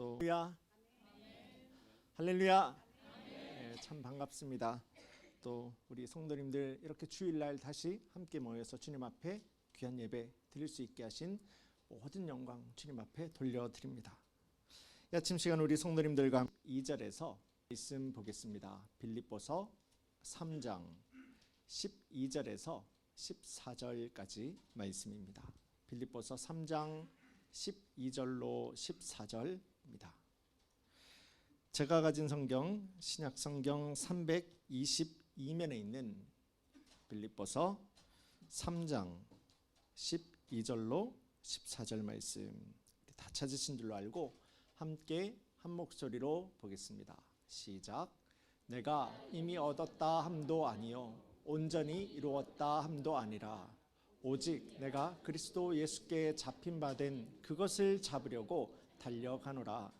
또 할렐루야. 네, 참 반갑습니다. 또 우리 성도님들 이렇게 주일날 다시 함께 모여서 주님 앞에 귀한 예배 드릴 수 있게 하신 모든 영광 주님 앞에 돌려드립니다. 이 아침 시간 우리 성도님들과 2절에서 말씀 보겠습니다. 빌립보서 3장 12절에서 14절까지 말씀입니다. 빌립보서 3장 12절로 14절입니다. 제가 가진 성경 신약 성경 322면에 있는 빌립보서 3장 12절로 14절 말씀 다 찾으신 줄로 알고 함께 한 목소리로 보겠습니다. 시작. 내가 이미 얻었다 함도 아니요 온전히 이루었다 함도 아니라 오직 내가 그리스도 예수께 잡힌 바 된 그것을 잡으려고 달려가노라.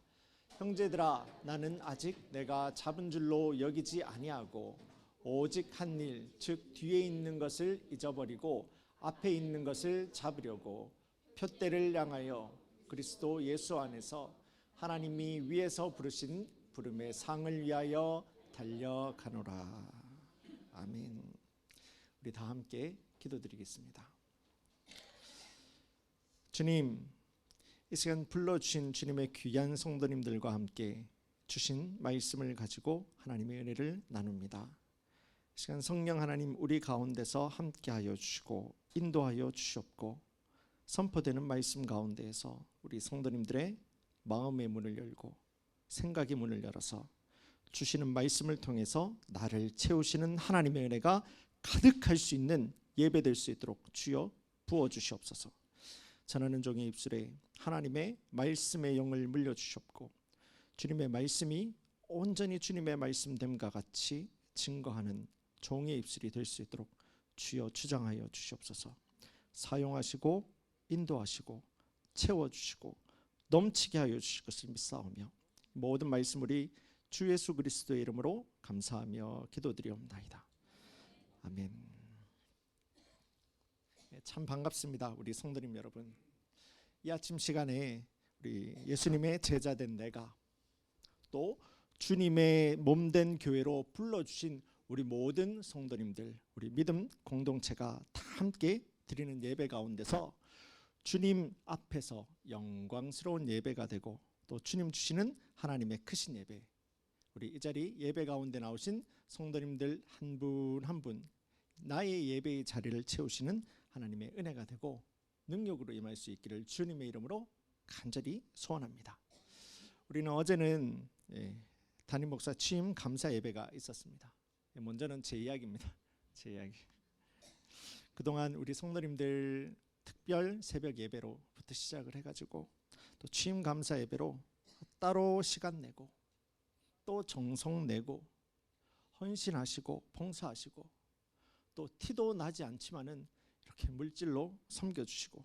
형제들아, 나는 아직 내가 잡은 줄로 여기지 아니하고 오직 한 일, 즉 뒤에 있는 것을 잊어버리고 앞에 있는 것을 잡으려고 표대를 향하여 그리스도 예수 안에서 하나님이 위에서 부르신 부름의 상을 위하여 달려가노라. 아멘. 우리 다 함께 기도드리겠습니다. 주님, 이 시간 불러주신 주님의 귀한 성도님들과 함께 주신 말씀을 가지고 하나님의 은혜를 나눕니다. 이 시간 성령 하나님 우리 가운데서 함께하여 주시고 인도하여 주시옵고 선포되는 말씀 가운데에서 우리 성도님들의 마음의 문을 열고 생각의 문을 열어서 주시는 말씀을 통해서 나를 채우시는 하나님의 은혜가 가득할 수 있는 예배될 수 있도록 주여 부어주시옵소서. 전하는 종의 입술에 하나님의 말씀의 영을 물려주시옵고 주님의 말씀이 온전히 주님의 말씀됨과 같이 증거하는 종의 입술이 될 수 있도록 주여 주장하여 주시옵소서. 사용하시고 인도하시고 채워주시고 넘치게 하여 주실 것을 믿사오며 모든 말씀 우리 주 예수 그리스도의 이름으로 감사하며 기도드리옵나이다. 아멘. 참 반갑습니다. 우리 성도님 여러분, 이 아침 시간에 우리 예수님의 제자된 내가 또 주님의 몸된 교회로 불러주신 우리 모든 성도님들, 우리 믿음 공동체가 다 함께 드리는 예배 가운데서 주님 앞에서 영광스러운 예배가 되고 또 주님 주시는 하나님의 크신 예배, 우리 이 자리 예배 가운데 나오신 성도님들 한 분 한 분 나의 예배의 자리를 채우시는 하나님의 은혜가 되고 능력으로 임할 수 있기를 주님의 이름으로 간절히 소원합니다. 우리는 어제는 담임 목사 취임 감사 예배가 있었습니다. 먼저는 제 이야기입니다. 제 이야기. 그동안 우리 성도님들 특별 새벽 예배로부터 시작을 해가지고 또 취임 감사 예배로 따로 시간 내고 또 정성 내고 헌신하시고 봉사하시고 또 티도 나지 않지만은 이렇게 물질로 섬겨주시고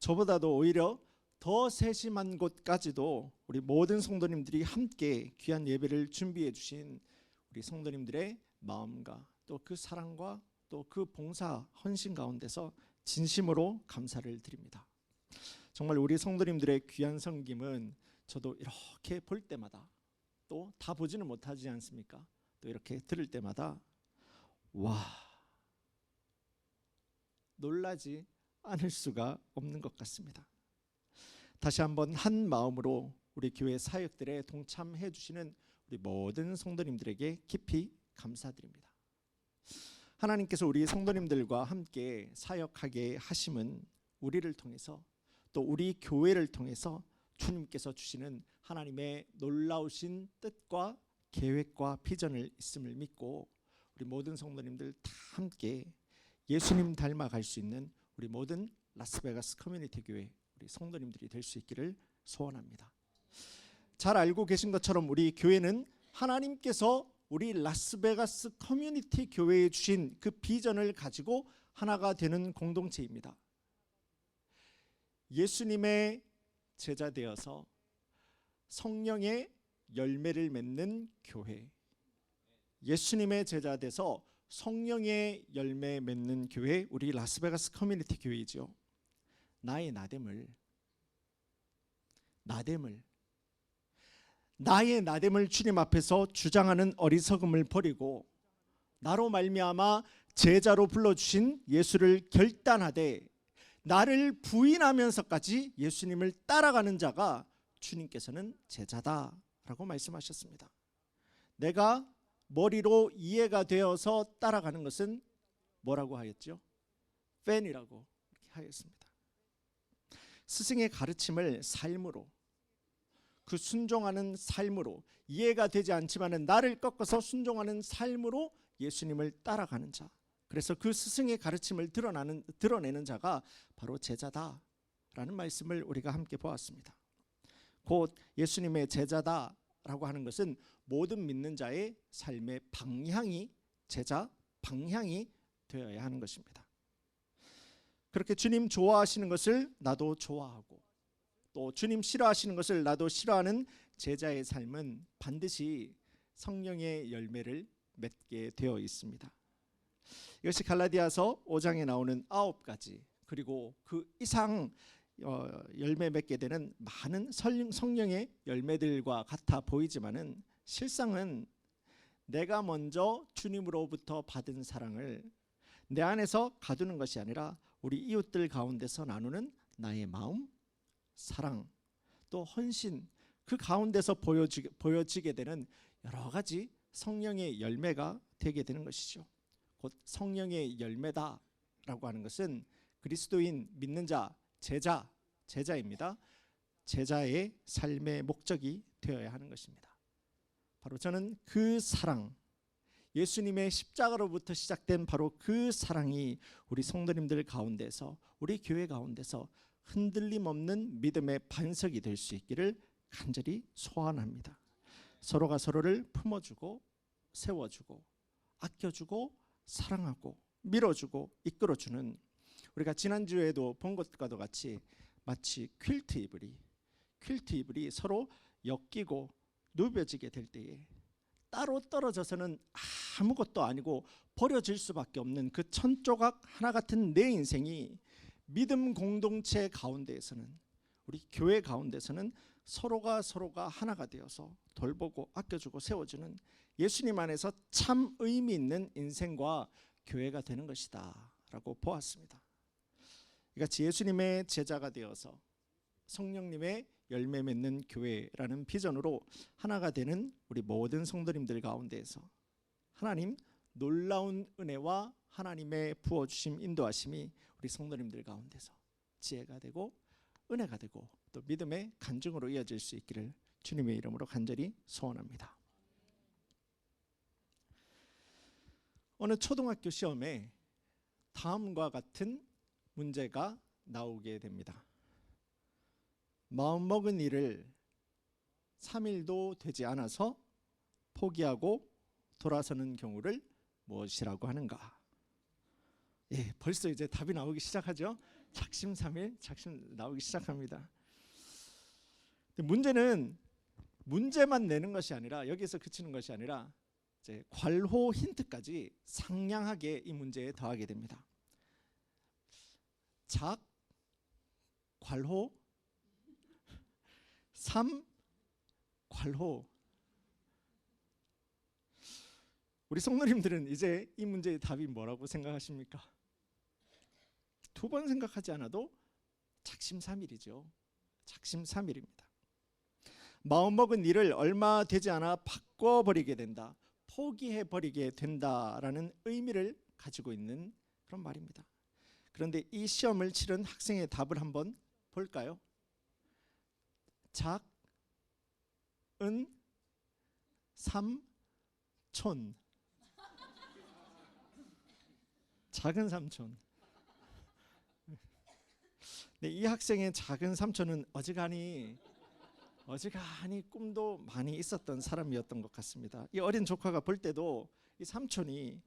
저보다도 오히려 더 세심한 곳까지도 우리 모든 성도님들이 함께 귀한 예배를 준비해 주신 우리 성도님들의 마음과 또 그 사랑과 또 그 봉사 헌신 가운데서 진심으로 감사를 드립니다. 정말 우리 성도님들의 귀한 섬김은 저도 이렇게 볼 때마다 또 다 보지는 못하지 않습니까? 또 이렇게 들을 때마다 와, 놀라지 않을 수가 없는 것 같습니다. 다시 한번 한 마음으로 우리 교회 사역들에 동참해 주시는 우리 모든 성도님들에게 깊이 감사드립니다. 하나님께서 우리 성도님들과 함께 사역하게 하심은 우리를 통해서 또 우리 교회를 통해서 주님께서 주시는 하나님의 놀라우신 뜻과 계획과 비전을 있음을 믿고 우리 모든 성도님들 다 함께 예수님 닮아갈 수 있는 우리 모든 라스베가스 커뮤니티 교회 우리 성도님들이 될 수 있기를 소원합니다. 잘 알고 계신 것처럼 우리 교회는 하나님께서 우리 라스베가스 커뮤니티 교회에 주신 그 비전을 가지고 하나가 되는 공동체입니다. 예수님의 제자 되어서 성령의 열매를 맺는 교회, 예수님의 제자 돼서 성령의 열매 맺는 교회, 우리 라스베가스 커뮤니티 교회이죠. 나의 나됨을 나됨을, 나의 나됨을 주님 앞에서 주장하는 어리석음을 버리고 나로 말미암아 제자로 불러주신 예수를 결단하되 나를 부인하면서까지 예수님을 따라가는 자가 주님께서는 제자다라고 말씀하셨습니다. 내가 머리로 이해가 되어서 따라가는 것은 뭐라고 하였죠? 팬이라고 이렇게 하였습니다. 스승의 가르침을 삶으로, 그 순종하는 삶으로, 이해가 되지 않지만 나를 꺾어서 순종하는 삶으로 예수님을 따라가는 자, 그래서 그 스승의 가르침을 드러내는 자가 바로 제자다라는 말씀을 우리가 함께 보았습니다. 곧 예수님의 제자다라고 하는 것은 모든 믿는 자의 삶의 방향이, 제자 방향이 되어야 하는 것입니다. 그렇게 주님 좋아하시는 것을 나도 좋아하고 또 주님 싫어하시는 것을 나도 싫어하는 제자의 삶은 반드시 성령의 열매를 맺게 되어 있습니다. 이것이 갈라디아서 5장에 나오는 9가지, 그리고 그 이상 열매 맺게 되는 많은 성령의 열매들과 같아 보이지만은 실상은 내가 먼저 주님으로부터 받은 사랑을 내 안에서 가두는 것이 아니라 우리 이웃들 가운데서 나누는 나의 마음, 사랑, 또 헌신, 그 가운데서 보여지게 되는 여러 가지 성령의 열매가 되게 되는 것이죠. 곧 성령의 열매다라고 하는 것은 그리스도인 믿는 자, 제자입니다. 제자의 삶의 목적이 되어야 하는 것입니다. 바로 저는 그 사랑, 예수님의 십자가로부터 시작된 바로 그 사랑이 우리 성도님들 가운데서, 우리 교회 가운데서 흔들림 없는 믿음의 반석이 될 수 있기를 간절히 소원합니다. 서로가 서로를 품어주고 세워주고 아껴주고 사랑하고 밀어주고 이끌어주는, 우리가 지난주에도 본 것과도 같이 마치 퀼트 이불이 서로 엮이고 누벼지게 될 때에 따로 떨어져서는 아무것도 아니고 버려질 수밖에 없는 그 천조각 하나 같은 내 인생이 믿음 공동체 가운데에서는, 우리 교회 가운데서는 서로가 하나가 되어서 돌보고 아껴주고 세워주는 예수님 안에서 참 의미 있는 인생과 교회가 되는 것이다 라고 보았습니다. 이같이 예수님의 제자가 되어서 성령님의 열매 맺는 교회라는 비전으로 하나가 되는 우리 모든 성도님들 가운데에서 하나님 놀라운 은혜와 하나님의 부어주심, 인도하심이 우리 성도님들 가운데서 지혜가 되고 은혜가 되고 또 믿음의 간증으로 이어질 수 있기를 주님의 이름으로 간절히 소원합니다. 어느 초등학교 시험에 다음과 같은 문제가 나오게 됩니다. 마음먹은 일을 3일도 되지 않아서 포기하고 돌아서는 경우를 무엇이라고 하는가? 예, 벌써 이제 답이 나오기 시작하죠. 작심삼일, 작심 나오기 시작합니다. 문제는 문제만 내는 것이 아니라, 여기서 그치는 것이 아니라 이제 괄호 힌트까지 상냥하게 이 문제에 더하게 됩니다. 작, 괄호, 3, 괄호. 우리 성도님들은 이제 이 문제의 답이 뭐라고 생각하십니까? 2번 생각하지 않아도 작심삼일이죠. 작심삼일입니다. 마음먹은 일을 얼마 되지 않아 바꿔버리게 된다, 포기해버리게 된다라는 의미를 가지고 있는 그런 말입니다. 그런데 이 시험을 치른 학생의 답을 한번 볼까요? 작, 은, 삼촌. 작은 삼촌. 네, 이 학생의 작은 삼촌은 어지간히 꿈도 많이 있었던 사람이었던 것 같습니다. 이 어린 조카가 볼 때도 이 삼촌이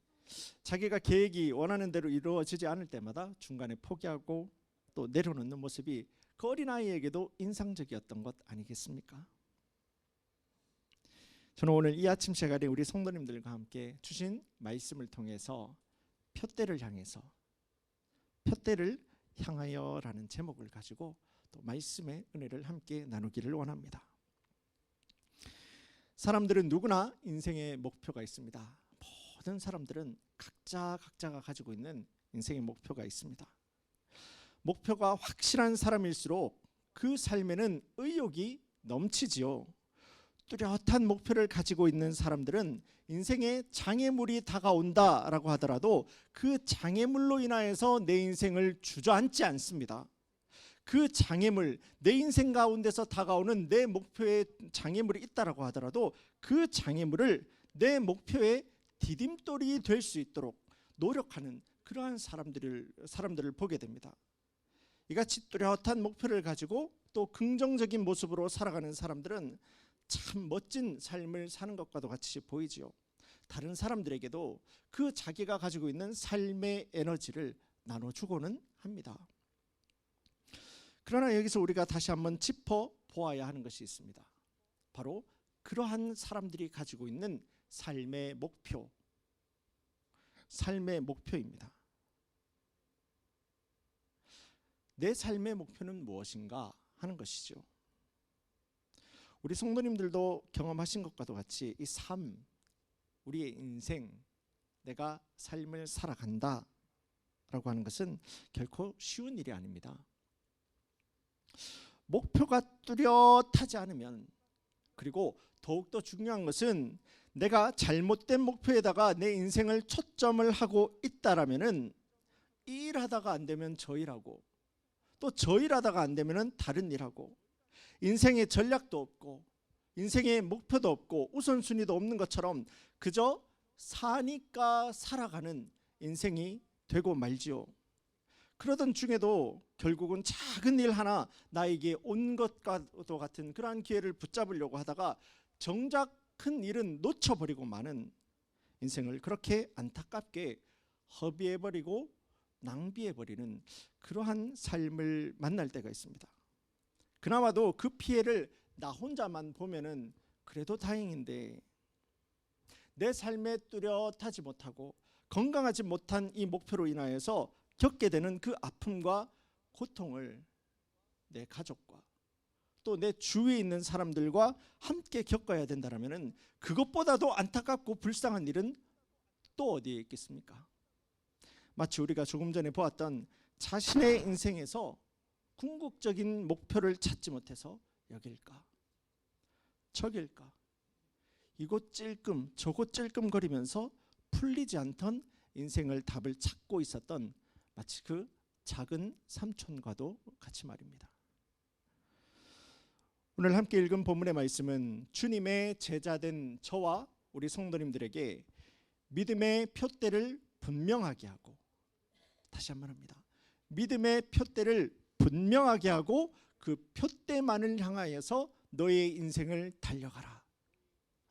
자기가 계획이 원하는 대로 이루어지지 않을 때마다 중간에 포기하고 또 내려놓는 모습이 그 어린아이에게도 인상적이었던 것 아니겠습니까? 저는 오늘 이 아침 시간에 우리 성도님들과 함께 주신 말씀을 통해서 표대를 향해서, 표대를 향하여라는 제목을 가지고 또 말씀의 은혜를 함께 나누기를 원합니다. 사람들은 누구나 인생의 목표가 있습니다. 모든 사람들은 각자가 가지고 있는 인생의 목표가 있습니다. 목표가 확실한 사람일수록 그 삶에는 의욕이 넘치지요. 뚜렷한 목표를 가지고 있는 사람들은 인생에 장애물이 다가온다라고 하더라도 그 장애물로 인하여서 내 인생을 주저앉지 않습니다. 그 장애물, 내 인생 가운데서 다가오는 내 목표에 장애물이 있다라고 하더라도 그 장애물을 내 목표의 디딤돌이 될 수 있도록 노력하는 그러한 사람들을 보게 됩니다. 이같이 뚜렷한 목표를 가지고 또 긍정적인 모습으로 살아가는 사람들은 참 멋진 삶을 사는 것과도 같이 보이지요. 다른 사람들에게도 그 자기가 가지고 있는 삶의 에너지를 나눠주고는 합니다. 그러나 여기서 우리가 다시 한번 짚어보아야 하는 것이 있습니다. 바로 그러한 사람들이 가지고 있는 삶의 목표입니다. 내 삶의 목표는 무엇인가 하는 것이죠. 우리 성도님들도 경험하신 것과도 같이 이 삶, 우리의 인생, 내가 삶을 살아간다 라고 하는 것은 결코 쉬운 일이 아닙니다. 목표가 뚜렷하지 않으면, 그리고 더욱더 중요한 것은 내가 잘못된 목표에다가 내 인생을 초점을 하고 있다라면은 이 일하다가 안 되면 저 일하고, 또 저 일하다가 안 되면은 다른 일하고, 인생의 전략도 없고 인생의 목표도 없고 우선순위도 없는 것처럼 그저 사니까 살아가는 인생이 되고 말지요. 그러던 중에도 결국은 작은 일 하나 나에게 온 것과도 같은 그러한 기회를 붙잡으려고 하다가 정작 큰 일은 놓쳐버리고 마는 인생을 그렇게 안타깝게 허비해버리고 낭비해버리는 그러한 삶을 만날 때가 있습니다. 그나마도 그 피해를 나 혼자만 보면은 그래도 다행인데, 내 삶에 뚜렷하지 못하고 건강하지 못한 이 목표로 인하여서 겪게 되는 그 아픔과 고통을 내 가족과 또 내 주위에 있는 사람들과 함께 겪어야 된다면은 그것보다도 안타깝고 불쌍한 일은 또 어디에 있겠습니까? 마치 우리가 조금 전에 보았던 자신의 인생에서 궁극적인 목표를 찾지 못해서 여길까 저길까 이곳 찔끔 저곳 찔끔거리면서 풀리지 않던 인생을 답을 찾고 있었던 마치 그 작은 삼촌과도 같이 말입니다. 오늘 함께 읽은 본문의 말씀은 주님의 제자된 저와 우리 성도님들에게 믿음의 표대를 분명하게 하고, 다시 한번 합니다. 믿음의 표대를 분명하게 하고 그 표대만을 향하여서 너의 인생을 달려가라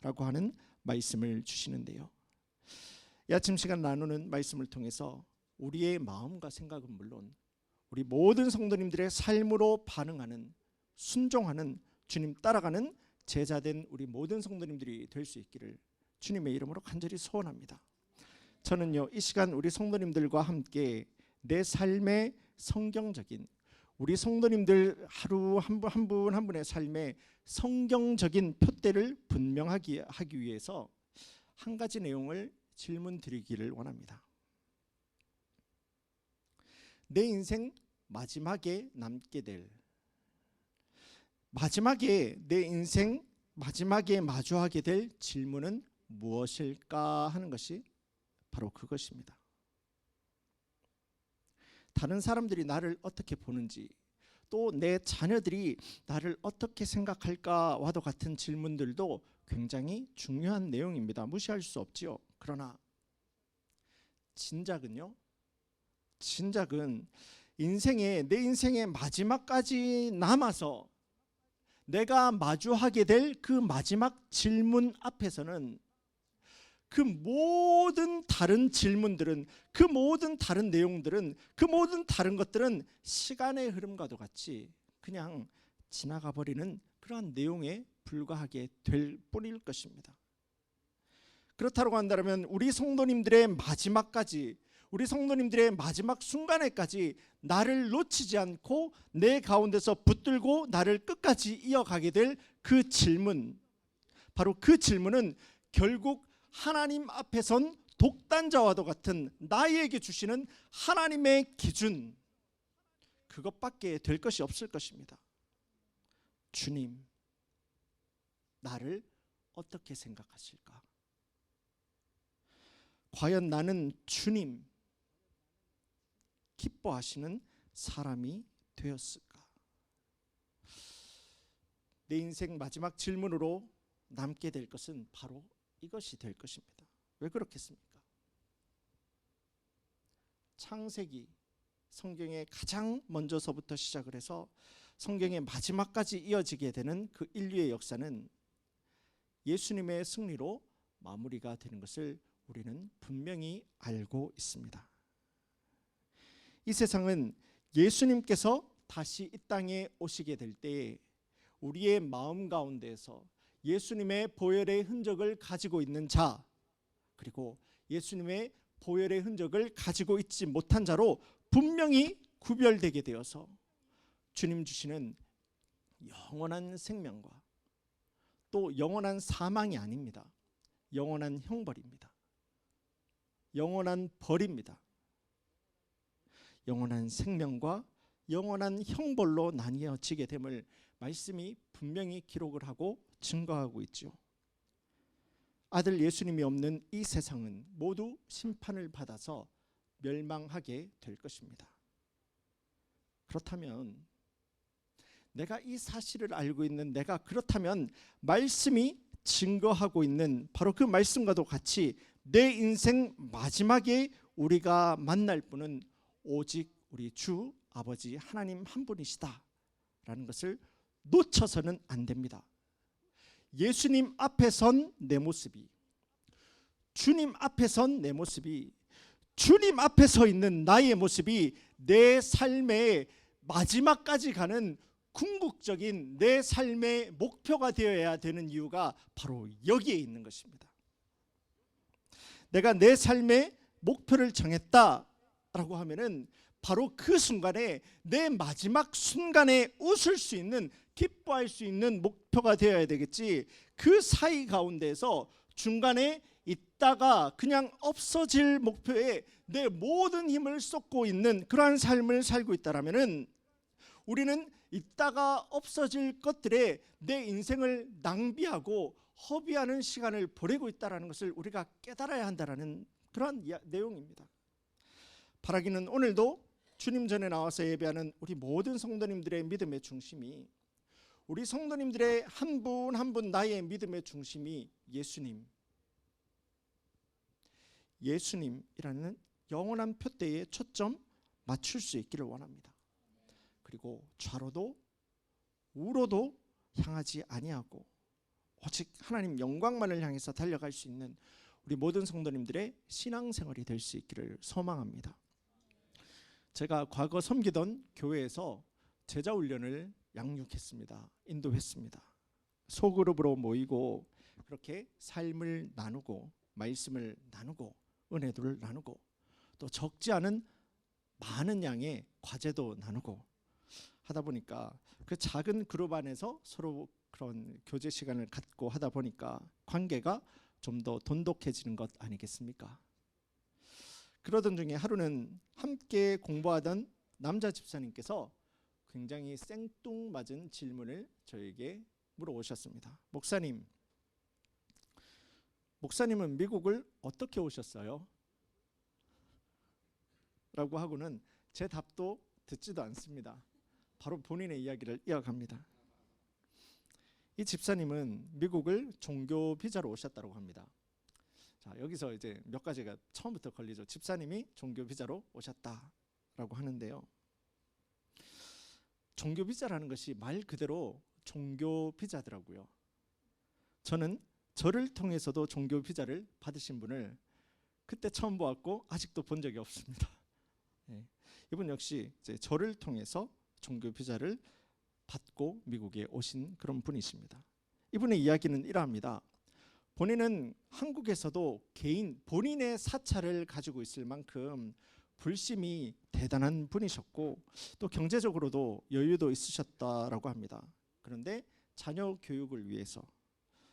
라고 하는 말씀을 주시는데요. 이 아침 시간 나누는 말씀을 통해서 우리의 마음과 생각은 물론 우리 모든 성도님들의 삶으로 반응하는, 순종하는, 주님 따라가는 제자된 우리 모든 성도님들이 될 수 있기를 주님의 이름으로 간절히 소원합니다. 저는요, 이 시간 우리 성도님들과 함께 내 삶의 성경적인, 우리 성도님들 하루 한 분 한 분의 삶에 성경적인 표대를 분명하게 하기 위해서 한 가지 내용을 질문 드리기를 원합니다. 내 인생 마지막에 남게 될, 내 인생 마지막에 마주하게 될 질문은 무엇일까 하는 것이 바로 그것입니다. 다른 사람들이 나를 어떻게 보는지, 또 내 자녀들이 나를 어떻게 생각할까와도 같은 질문들도 굉장히 중요한 내용입니다. 무시할 수 없지요. 그러나 진작은 내 인생의 마지막까지 남아서 내가 마주하게 될 그 마지막 질문 앞에서는 그 모든 다른 질문들은, 그 모든 다른 내용들은, 그 모든 다른 것들은 시간의 흐름과도 같이 그냥 지나가 버리는 그러한 내용에 불과하게 될 뿐일 것입니다. 그렇다고 한다면 우리 성도님들의 마지막까지, 우리 성도님들의 마지막 순간에까지 나를 놓치지 않고 내 가운데서 붙들고 나를 끝까지 이어가게 될 그 질문, 바로 그 질문은 결국 하나님 앞에 선 독단자와도 같은 나에게 주시는 하나님의 기준, 그것밖에 될 것이 없을 것입니다. 주님, 나를 어떻게 생각하실까? 과연 나는 주님 기뻐하시는 사람이 되었을까? 내 인생 마지막 질문으로 남게 될 것은 바로 이것이 될 것입니다. 왜 그렇겠습니까? 창세기, 성경의 가장 먼저서부터 시작을 해서 성경의 마지막까지 이어지게 되는 그 인류의 역사는 예수님의 승리로 마무리가 되는 것을 우리는 분명히 알고 있습니다. 이 세상은 예수님께서 다시 이 땅에 오시게 될 때에 우리의 마음 가운데에서 예수님의 보혈의 흔적을 가지고 있는 자, 그리고 예수님의 보혈의 흔적을 가지고 있지 못한 자로 분명히 구별되게 되어서 주님 주시는 영원한 생명과 또 영원한 사망이 아닙니다. 영원한 형벌입니다. 영원한 벌입니다. 영원한 생명과 영원한 형벌로 나뉘어지게 됨을 말씀이 분명히 기록을 하고 증거하고 있죠. 아들 예수님이 없는 이 세상은 모두 심판을 받아서 멸망하게 될 것입니다. 그렇다면 내가 이 사실을 알고 있는 내가 그렇다면 말씀이 증거하고 있는 바로 그 말씀과도 같이 내 인생 마지막에 우리가 만날 분은 오직 우리 주 아버지 하나님 한 분이시다라는 것을 놓쳐서는 안 됩니다. 예수님 앞에 선 내 모습이, 주님 앞에 선 내 모습이, 주님 앞에 서 있는 나의 모습이 내 삶의 마지막까지 가는 궁극적인 내 삶의 목표가 되어야 되는 이유가 바로 여기에 있는 것입니다. 내가 내 삶의 목표를 정했다라고 하면은 바로 그 순간에 내 마지막 순간에 웃을 수 있는, 기뻐할 수 있는 목표가 되어야 되겠지. 그 사이 가운데서 중간에 있다가 그냥 없어질 목표에 내 모든 힘을 쏟고 있는 그러한 삶을 살고 있다라면은 우리는 있다가 없어질 것들에 내 인생을 낭비하고 허비하는 시간을 보내고 있다는 것을 우리가 깨달아야 한다는 그런 내용입니다. 바라기는 오늘도 주님 전에 나와서 예배하는 우리 모든 성도님들의 믿음의 중심이, 우리 성도님들의 한 분 한 분 나의 믿음의 중심이 예수님이라는 영원한 표대에 초점 맞출 수 있기를 원합니다. 그리고 좌로도 우로도 향하지 아니하고 오직 하나님 영광만을 향해서 달려갈 수 있는 우리 모든 성도님들의 신앙생활이 될 수 있기를 소망합니다. 제가 과거 섬기던 교회에서 제자훈련을 양육했습니다. 인도했습니다. 소그룹으로 모이고 그렇게 삶을 나누고 말씀을 나누고 은혜도를 나누고 또 적지 않은 많은 양의 과제도 나누고 하다 보니까 그 작은 그룹 안에서 서로 그런 교제 시간을 갖고 하다 보니까 관계가 좀 더 돈독해지는 것 아니겠습니까? 그러던 중에 하루는 함께 공부하던 남자 집사님께서 굉장히 생뚱맞은 질문을 저에게 물어오셨습니다. 목사님은 미국을 어떻게 오셨어요? 라고 하고는 제 답도 듣지도 않습니다. 바로 본인의 이야기를 이어갑니다. 이 집사님은 미국을 종교 비자로 오셨다고 합니다. 자, 여기서 이제 몇 가지가 처음부터 걸리죠. 집사님이 종교 비자로 오셨다라고 하는데요. 종교 비자라는 것이 말 그대로 종교 비자더라고요. 저는 저를 통해서도 종교 비자를 받으신 분을 그때 처음 보았고 아직도 본 적이 없습니다. 이분 역시 이제 저를 통해서 종교 비자를 받고 미국에 오신 그런 분이십니다. 이분의 이야기는 이러합니다. 본인은 한국에서도 개인 본인의 사찰을 가지고 있을 만큼 불심이 대단한 분이셨고 또 경제적으로도 여유도 있으셨다라고 합니다. 그런데 자녀 교육을 위해서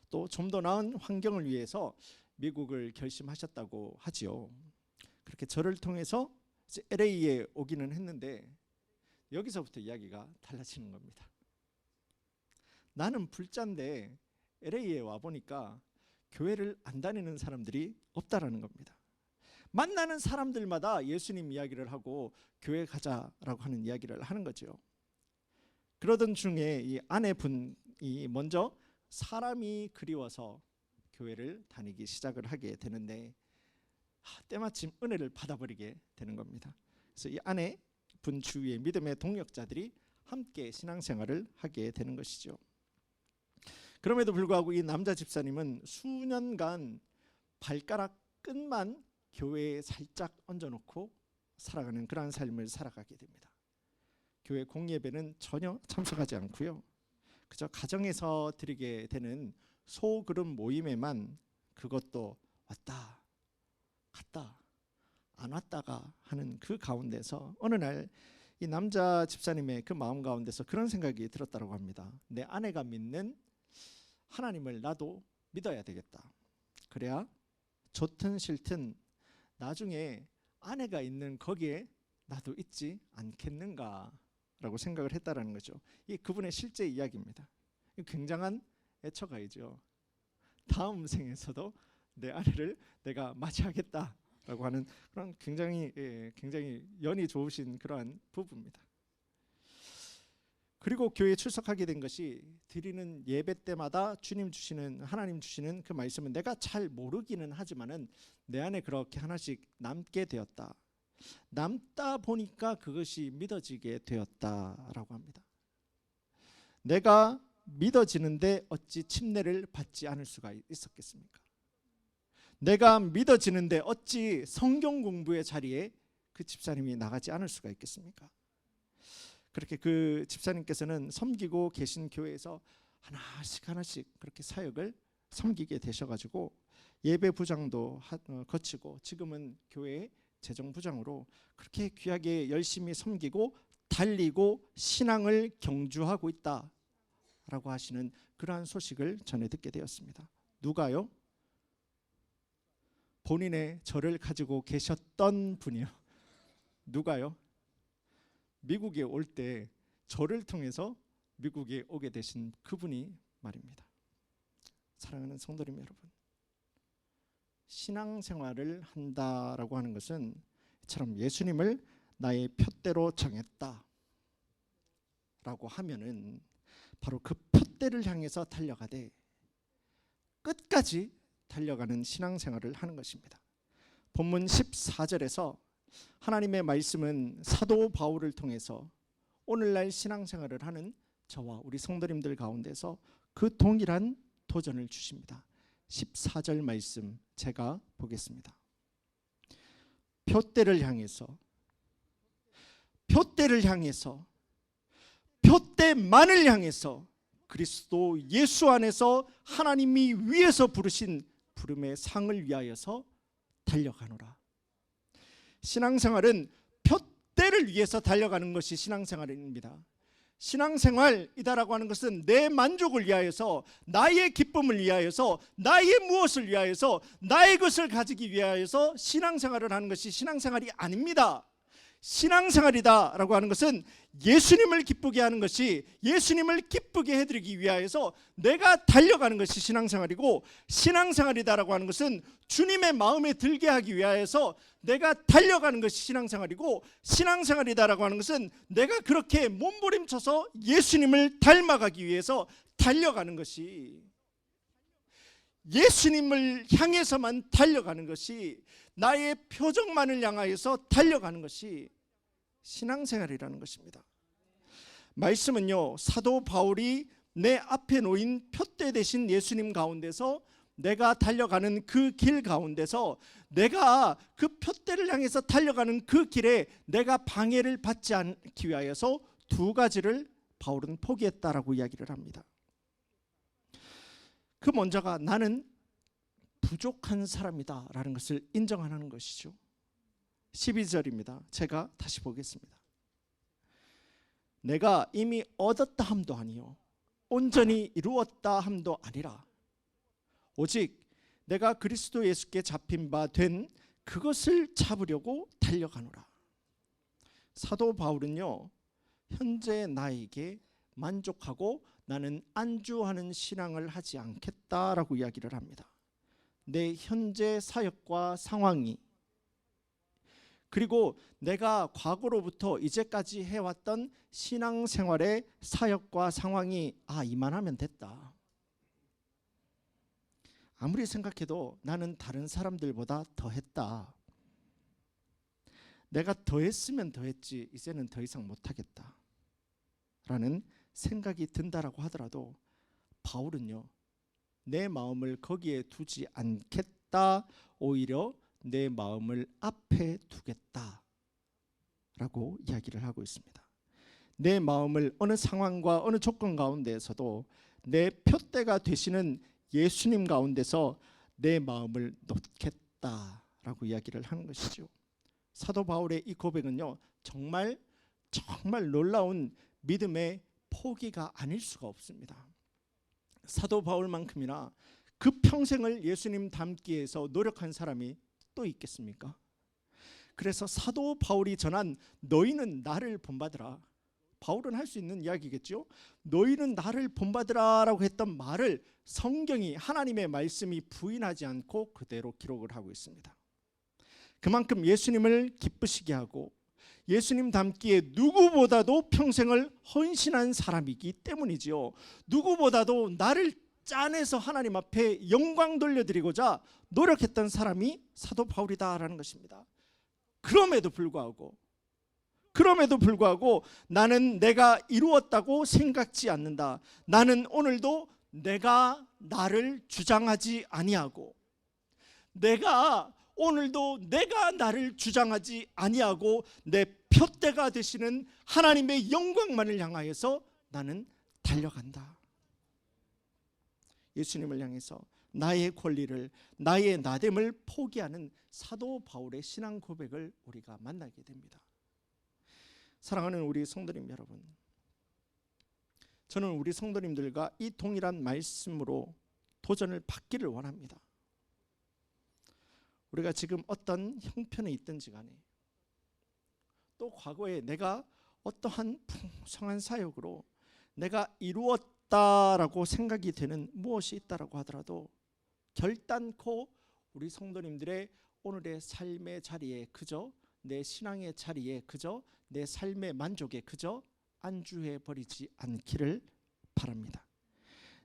또 좀 더 나은 환경을 위해서 미국을 결심하셨다고 하지요. 그렇게 저를 통해서 이제 LA에 오기는 했는데 여기서부터 이야기가 달라지는 겁니다. 나는 불자인데 LA에 와 보니까 교회를 안 다니는 사람들이 없다라는 겁니다. 만나는 사람들마다 예수님 이야기를 하고 교회 가자라고 하는 이야기를 하는 거죠. 그러던 중에 이 아내분이 먼저 사람이 그리워서 교회를 다니기 시작을 하게 되는데 때마침 은혜를 받아버리게 되는 겁니다. 그래서 이 아내분 주위의 믿음의 동역자들이 함께 신앙생활을 하게 되는 것이죠. 그럼에도 불구하고 이 남자 집사님은 수년간 발가락 끝만 교회에 살짝 얹어놓고 살아가는 그러한 삶을 살아가게 됩니다. 교회 공예배는 전혀 참석하지 않고요. 그저 가정에서 드리게 되는 소그룹 모임에만 그것도 왔다 갔다 안 왔다가 하는 그 가운데서 어느 날 이 남자 집사님의 그 마음 가운데서 그런 생각이 들었다고 합니다. 내 아내가 믿는 하나님을 나도 믿어야 되겠다. 그래야 좋든 싫든 나중에 아내가 있는 거기에 나도 있지 않겠는가라고 생각을 했다라는 거죠. 이게 그분의 실제 이야기입니다. 굉장한 애처가이죠. 다음 생에서도 내 아내를 내가 맞이하겠다라고 하는 그런 굉장히 연이 좋으신 그러한 부부입니다. 그리고 교회에 출석하게 된 것이 드리는 예배 때마다 하나님 주시는 그 말씀은 내가 잘 모르기는 하지만은 내 안에 그렇게 하나씩 남게 되었다. 남다 보니까 그것이 믿어지게 되었다라고 합니다. 내가 믿어지는데 어찌 침례를 받지 않을 수가 있었겠습니까? 내가 믿어지는데 어찌 성경 공부의 자리에 그 집사님이 나가지 않을 수가 있겠습니까? 그렇게 그 집사님께서는 섬기고 계신 교회에서 하나씩 그렇게 사역을 섬기게 되셔가지고 예배 부장도 거치고 지금은 교회 재정 부장으로 그렇게 귀하게 열심히 섬기고 달리고 신앙을 경주하고 있다라고 하시는 그러한 소식을 전해 듣게 되었습니다. 누가요? 본인의 절을 가지고 계셨던 분이요. 누가요? 미국에 올 때 저를 통해서 미국에 오게 되신 그분이 말입니다. 사랑하는 성도님 여러분, 신앙생활을 한다라고 하는 것은 이처럼 예수님을 나의 표대로 정했다라고 하면은 바로 그 표대를 향해서 달려가되 끝까지 달려가는 신앙생활을 하는 것입니다. 본문 14절에서 하나님의 말씀은 사도 바울을 통해서 오늘날 신앙생활을 하는 저와 우리 성도님들 가운데서 그 동일한 도전을 주십니다. 14절 말씀 제가 보겠습니다. 표대를 향해서 표대만을 향해서 그리스도 예수 안에서 하나님이 위에서 부르신 부름의 상을 위하여서 달려가노라. 신앙생활은 표대를 위해서 달려가는 것이 신앙생활입니다. 신앙생활이다라고 하는 것은 내 만족을 위하여서, 나의 기쁨을 위하여서, 나의 무엇을 위하여서, 나의 것을 가지기 위하여서 신앙생활을 하는 것이 신앙생활이 아닙니다. 신앙생활이다라고 하는 것은 예수님을 기쁘게 하는 것이, 예수님을 기쁘게 해드리기 위하여서 내가 달려가는 것이 신앙생활이고, 신앙생활이다라고 하는 것은 주님의 마음에 들게 하기 위하여서 내가 달려가는 것이 신앙생활이고, 신앙생활이다라고 하는 것은 내가 그렇게 몸부림쳐서 예수님을 닮아가기 위해서 달려가는 것이, 예수님을 향해서만 달려가는 것이, 나의 표정만을 향하여서 달려가는 것이 신앙생활이라는 것입니다. 말씀은요, 사도 바울이 내 앞에 놓인 표대 되신 예수님 가운데서 내가 달려가는 그 길 가운데서 내가 그 표대를 향해서 달려가는 그 길에 내가 방해를 받지 않기 위하여서 두 가지를 바울은 포기했다라고 이야기를 합니다. 그 먼저가 나는 부족한 사람이다라는 것을 인정하는 것이죠. 12절입니다. 제가 다시 보겠습니다. 내가 이미 얻었다 함도 아니요 온전히 이루었다 함도 아니라 오직 내가 그리스도 예수께 잡힌 바 된 그것을 잡으려고 달려가노라. 사도 바울은요, 현재 나에게 만족하고 나는 안주하는 신앙을 하지 않겠다라고 이야기를 합니다. 내 현재 사역과 상황이, 그리고 내가 과거로부터 이제까지 해왔던 신앙생활의 사역과 상황이 이만하면 됐다. 아무리 생각해도 나는 다른 사람들보다 더했다. 내가 더했으면 더했지 이제는 더 이상 못하겠다 라는 생각이 든다라고 하더라도 바울은요, 내 마음을 거기에 두지 않겠다, 오히려 내 마음을 앞에 두겠다 라고 이야기를 하고 있습니다. 내 마음을 어느 상황과 어느 조건 가운데에서도 내 표대가 되시는 예수님 가운데서 내 마음을 놓겠다라고 이야기를 하는 것이죠. 사도 바울의 이 고백은요, 정말 놀라운 믿음의 포기가 아닐 수가 없습니다. 사도 바울만큼이나 그 평생을 예수님 닮기 위해서 노력한 사람이 또 있겠습니까? 그래서 사도 바울이 전한 너희는 나를 본받으라, 바울은 할 수 있는 이야기겠죠. 너희는 나를 본받으라 라고 했던 말을 성경이, 하나님의 말씀이 부인하지 않고 그대로 기록을 하고 있습니다. 그만큼 예수님을 기쁘시게 하고 예수님 닮기에 누구보다도 평생을 헌신한 사람이기 때문이지요. 누구보다도 나를 짜내서 하나님 앞에 영광 돌려드리고자 노력했던 사람이 사도 바울이다라는 것입니다. 그럼에도 불구하고 나는 내가 이루었다고 생각지 않는다. 나는 오늘도 내가 나를 주장하지 아니하고, 내가 나를 주장하지 아니하고 내 표대가 되시는 하나님의 영광만을 향하여서 나는 달려간다. 예수님을 향해서 나의 권리를, 나의 나됨을 포기하는 사도 바울의 신앙 고백을 우리가 만나게 됩니다. 사랑하는 우리 성도님 여러분, 저는 우리 성도님들과 이 동일한 말씀으로 도전을 받기를 원합니다. 우리가 지금 어떤 형편에 있든지 간에, 또 과거에 내가 어떠한 풍성한 사역으로 내가 이루었다라고 생각이 되는 무엇이 있다라고 하더라도 결단코 우리 성도님들의 오늘의 삶의 자리에 그저 내 신앙의 자리에 그저 내 삶의 만족에 그저 안주해 버리지 않기를 바랍니다.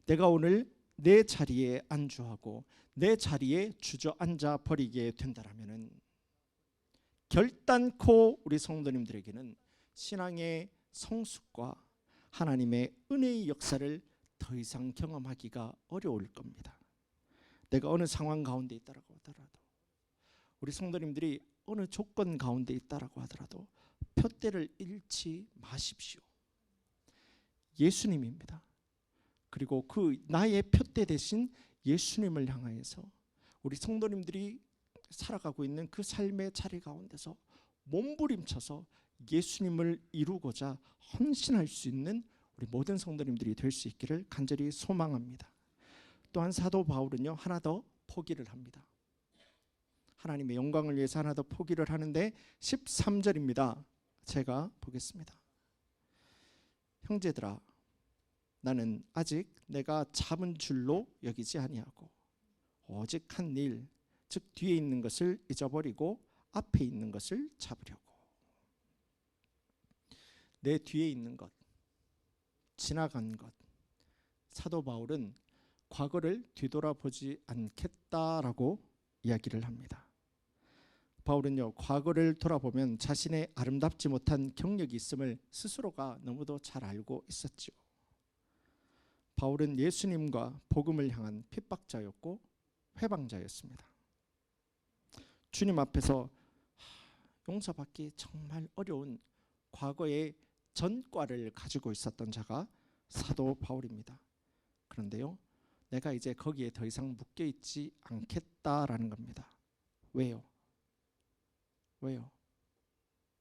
내가 오늘 내 자리에 안주하고 내 자리에 주저앉아 버리게 된다라면은 결단코 우리 성도님들에게는 신앙의 성숙과 하나님의 은혜의 역사를 더 이상 경험하기가 어려울 겁니다. 내가 어느 상황 가운데 있다라고 하더라도, 우리 성도님들이 어느 조건 가운데 있다라고 하더라도 표대를 잃지 마십시오. 예수님입니다. 그리고 그 나의 표대 대신 예수님을 향하여서 우리 성도님들이 살아가고 있는 그 삶의 자리 가운데서 몸부림쳐서 예수님을 이루고자 헌신할 수 있는 우리 모든 성도님들이 될 수 있기를 간절히 소망합니다. 또한 사도 바울은요, 하나 더 포기를 합니다. 하나님의 영광을 위해서 하나 더 포기를 하는데 13절입니다. 제가 보겠습니다. 형제들아, 나는 아직 내가 잡은 줄로 여기지 아니하고 오직 한 일, 즉 뒤에 있는 것을 잊어버리고 앞에 있는 것을 잡으려고. 내 뒤에 있는 것, 지나간 것, 사도 바울은 과거를 뒤돌아보지 않겠다라고 이야기를 합니다. 바울은요, 과거를 돌아보면 자신의 아름답지 못한 경력이 있음을 스스로가 너무도 잘 알고 있었죠. 바울은 예수님과 복음을 향한 핍박자였고 회방자였습니다. 주님 앞에서 용서받기 정말 어려운 과거의 전과를 가지고 있었던 자가 사도 바울입니다. 그런데요, 내가 이제 거기에 더 이상 묶여 있지 않겠다라는 겁니다. 왜요?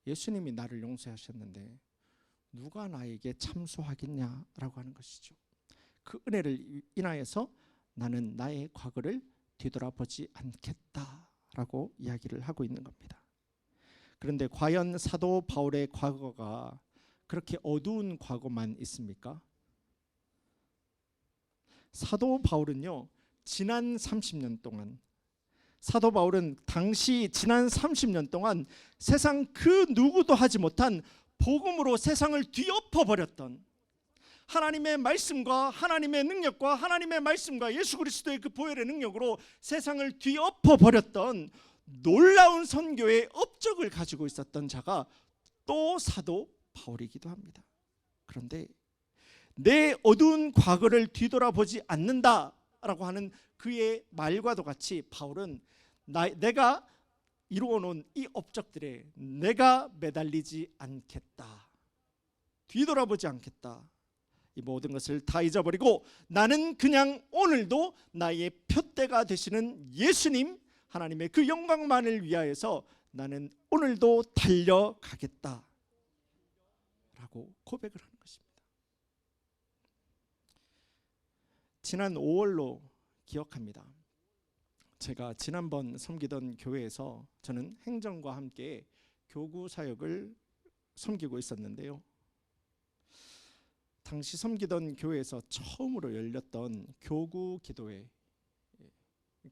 예수님이 나를 용서하셨는데 누가 나에게 참소하겠냐라고 하는 것이죠. 그 은혜를 인하여서 나는 나의 과거를 뒤돌아보지 않겠다라고 이야기를 하고 있는 겁니다. 그런데 과연 사도 바울의 과거가 그렇게 어두운 과거만 있습니까? 사도 바울은요, 지난 30년 동안, 사도 바울은 당시 지난 30년 동안 세상 그 누구도 하지 못한 복음으로 세상을 뒤엎어 버렸던, 하나님의 말씀과 하나님의 능력과 하나님의 말씀과 예수 그리스도의 그 보혈의 능력으로 세상을 뒤엎어 버렸던 놀라운 선교의 업적을 가지고 있었던 자가 또 사도 바울이기도 합니다. 그런데 내 어두운 과거를 뒤돌아보지 않는다라고 하는 그의 말과도 같이 바울은 내가 이루어놓은 이 업적들에 내가 매달리지 않겠다, 뒤돌아보지 않겠다, 이 모든 것을 다 잊어버리고 나는 그냥 오늘도 나의 표대가 되시는 예수님 하나님의 그 영광만을 위하여서 나는 오늘도 달려가겠다 라고 고백을 하는 것입니다. 지난 5월로 기억합니다. 제가 지난번 섬기던 교회에서 저는 행정과 함께 교구 사역을 섬기고 있었는데요, 당시 섬기던 교회에서 처음으로 열렸던 교구 기도회,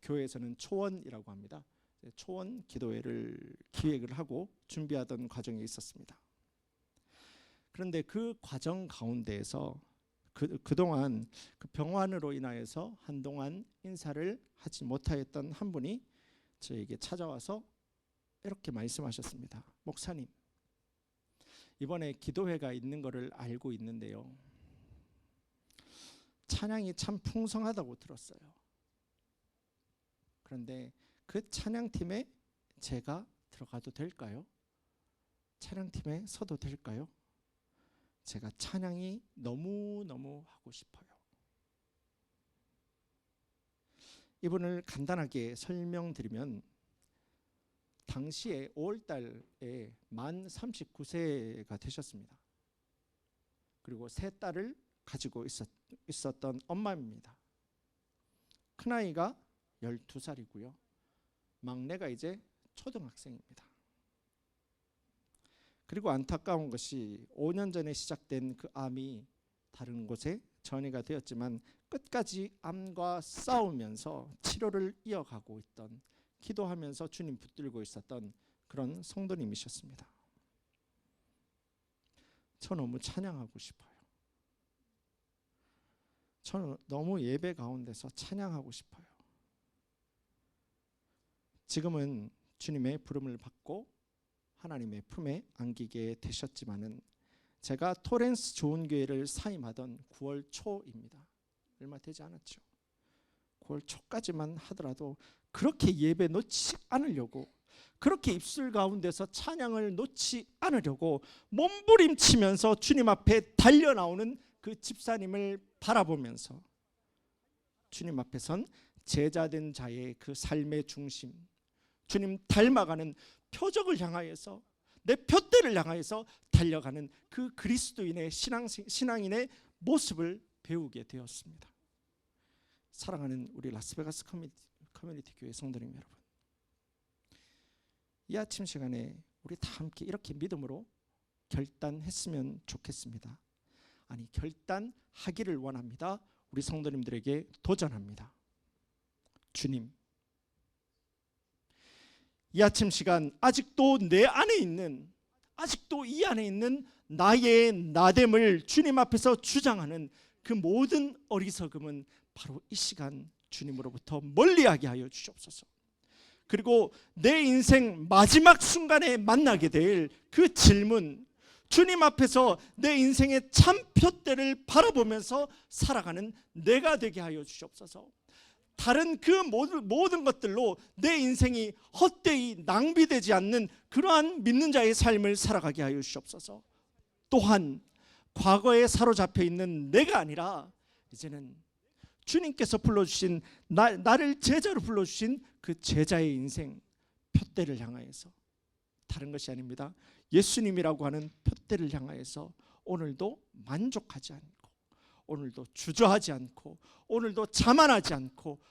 교회에서는 초원이라고 합니다. 초원 기도회를 기획을 하고 준비하던 과정이 있었습니다. 그런데 그 과정 가운데에서 그동안 그 병환으로 인하여서 한동안 인사를 하지 못하였던 한 분이 저에게 찾아와서 이렇게 말씀하셨습니다. 목사님, 이번에 기도회가 있는 것을 알고 있는데요, 찬양이 참 풍성하다고 들었어요. 그런데 그 찬양팀에 제가 들어가도 될까요? 찬양팀에 서도 될까요? 제가 찬양이 너무너무 하고 싶어요. 이분을 간단하게 설명드리면 당시에 5월달에 만 39세가 되셨습니다. 그리고 세 딸을 가지고 있었던 엄마입니다. 큰아이가 12살이고요 막내가 이제 초등학생입니다. 그리고 안타까운 것이 5년 전에 시작된 그 암이 다른 곳에 전이가 되었지만 끝까지 암과 싸우면서 치료를 이어가고 있던, 기도하면서 주님 붙들고 있었던 그런 성도님이셨습니다. 저 너무 찬양하고 싶어요. 저는 너무 예배 가운데서 찬양하고 싶어요. 지금은 주님의 부름을 받고 하나님의 품에 안기게 되셨지만은 제가 토렌스 좋은 교회를 사임하던 9월 초입니다. 얼마 되지 않았죠. 9월 초까지만 하더라도 그렇게 예배 놓지 않으려고, 그렇게 입술 가운데서 찬양을 놓지 않으려고 몸부림치면서 주님 앞에 달려나오는 그 집사님을 바라보면서 주님 앞에 선 제자된 자의 그 삶의 중심, 주님 닮아가는 표적을 향하여서, 내 표대를 향하여서 달려가는 그 그리스도인의 신앙인의 모습을 배우게 되었습니다. 사랑하는 우리 라스베가스 커뮤니티 교회 성도님 여러분, 이 아침 시간에 우리 다 함께 이렇게 믿음으로 결단했으면 좋겠습니다. 아니, 결단하기를 원합니다. 우리 성도님들에게 도전합니다. 주님, 이 아침 시간 아직도 내 안에 있는, 아직도 이 안에 있는 나의 나됨을 주님 앞에서 주장하는 그 모든 어리석음은 바로 이 시간 주님으로부터 멀리하게 하여 주시옵소서. 그리고 내 인생 마지막 순간에 만나게 될 그 질문, 주님 앞에서 내 인생의 참 표대를 바라보면서 살아가는 내가 되게 하여 주시옵소서. 다른 그 모든 것들로 내 인생이 헛되이 낭비되지 않는 그러한 믿는 자의 삶을 살아가게 하여 주시옵소서. 또한 과거에 사로잡혀 있는 내가 아니라 이제는 주님께서 불러주신 나를 제자로 불러주신 그 제자의 인생 표대를 향하여서, 다른 것이 아닙니다. 예수님이라고 하는 표대를 향하여서 오늘도 만족하지 않고, 오늘도 주저하지 않고, 오늘도 자만하지 않고,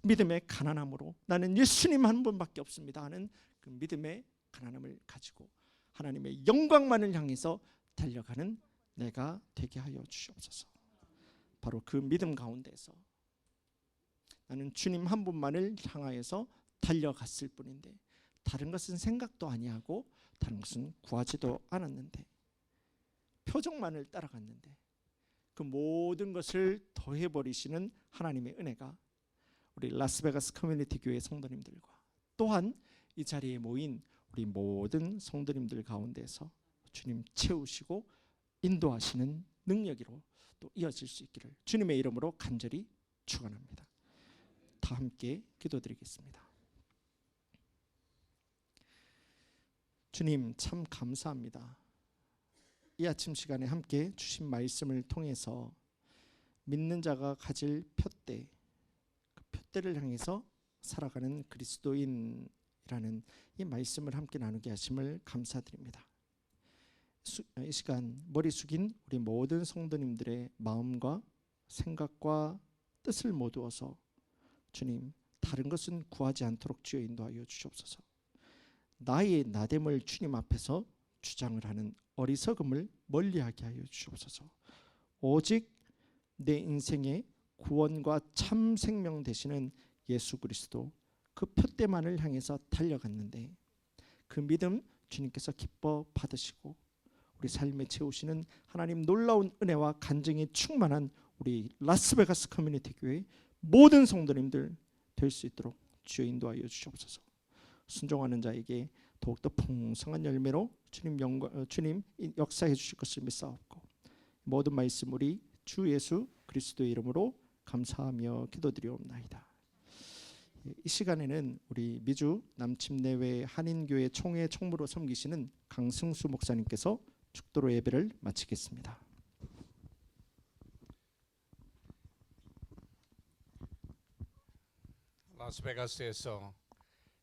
믿음의 가난함으로 나는 예수님 한 분밖에 없습니다 하는 그 믿음의 가난함을 가지고 하나님의 영광만을 향해서 달려가는 내가 되게 하여 주시옵소서. 바로 그 믿음 가운데서 나는 주님 한 분만을 향하여서 달려갔을 뿐인데, 다른 것은 생각도 아니하고 다른 것은 구하지도 않았는데, 표정만을 따라갔는데 그 모든 것을 더해버리시는 하나님의 은혜가 우리 라스베가스 커뮤니티 교회 성도님들과 또한 이 자리에 모인 우리 모든 성도님들 가운데서 주님 채우시고 인도하시는 능력으로 또 이어질 수 있기를 주님의 이름으로 간절히 축원합니다. 다 함께 기도드리겠습니다. 주님 참 감사합니다. 이 아침 시간에 함께 주신 말씀을 통해서 믿는 자가 가질 표대, 그 표대를 향해서 살아가는 그리스도인이라는 이 말씀을 함께 나누게 하심을 감사드립니다. 이 시간 머리 숙인 우리 모든 성도님들의 마음과 생각과 뜻을 모두어서 주님 다른 것은 구하지 않도록 주여 인도하여 주시옵소서. 나의 나됨을 주님 앞에서 주장을 하는 어리석음을 멀리하게 하여 주시옵소서. 오직 내 인생의 구원과 참 생명 되시는 예수 그리스도 그 표대만을 향해서 달려갔는데 그 믿음 주님께서 기뻐 받으시고 우리 삶에 채우시는 하나님 놀라운 은혜와 간증이 충만한 우리 라스베가스 커뮤니티 교회 모든 성도님들 될 수 있도록 주여 인도하여 주시옵소서. 순종하는 자에게 더욱더 풍성한 열매로 주님 역사해 주실 것을 믿사옵고, 모든 말씀 우리 주 예수 그리스도의 이름으로 감사하며 기도드리옵나이다. 이 시간에는 우리 미주 남침내외 한인교회 총회 총무로 섬기시는 강승수 목사님께서 축도로 예배를 마치겠습니다. 라스베가스에서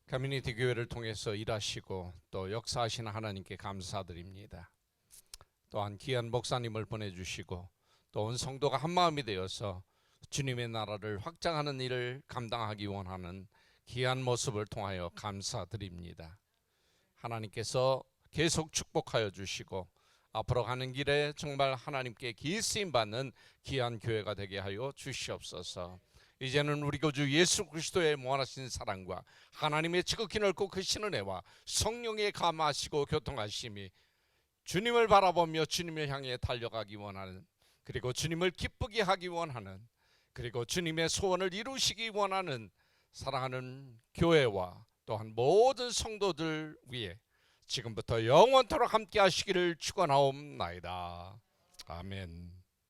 커뮤니티 교회를 통해서 일하시고 또 역사하시는 하나님께 감사드립니다. 또한 귀한 목사님을 보내주시고 또 온 성도가 한마음이 되어서 주님의 나라를 확장하는 일을 감당하기 원하는 귀한 모습을 통하여 감사드립니다. 하나님께서 계속 축복하여 주시고 앞으로 가는 길에 정말 하나님께 기 쓰임받는 귀한 교회가 되게 하여 주시옵소서. 이제는 우리 구주 예수 그리스도의 무한하신 사랑과 하나님의 지극히 넓고 크신 은혜와 성령의 감화하시고 교통하심이 주님을 바라보며 주님을 향해 달려가기 원하는, 그리고 주님을 기쁘게 하기 원하는, 그리고 주님의 소원을 이루시기 원하는 사랑하는 교회와 또한 모든 성도들 위해 지금부터 영원토록 함께 하시기를 축원하옵나이다. 아멘.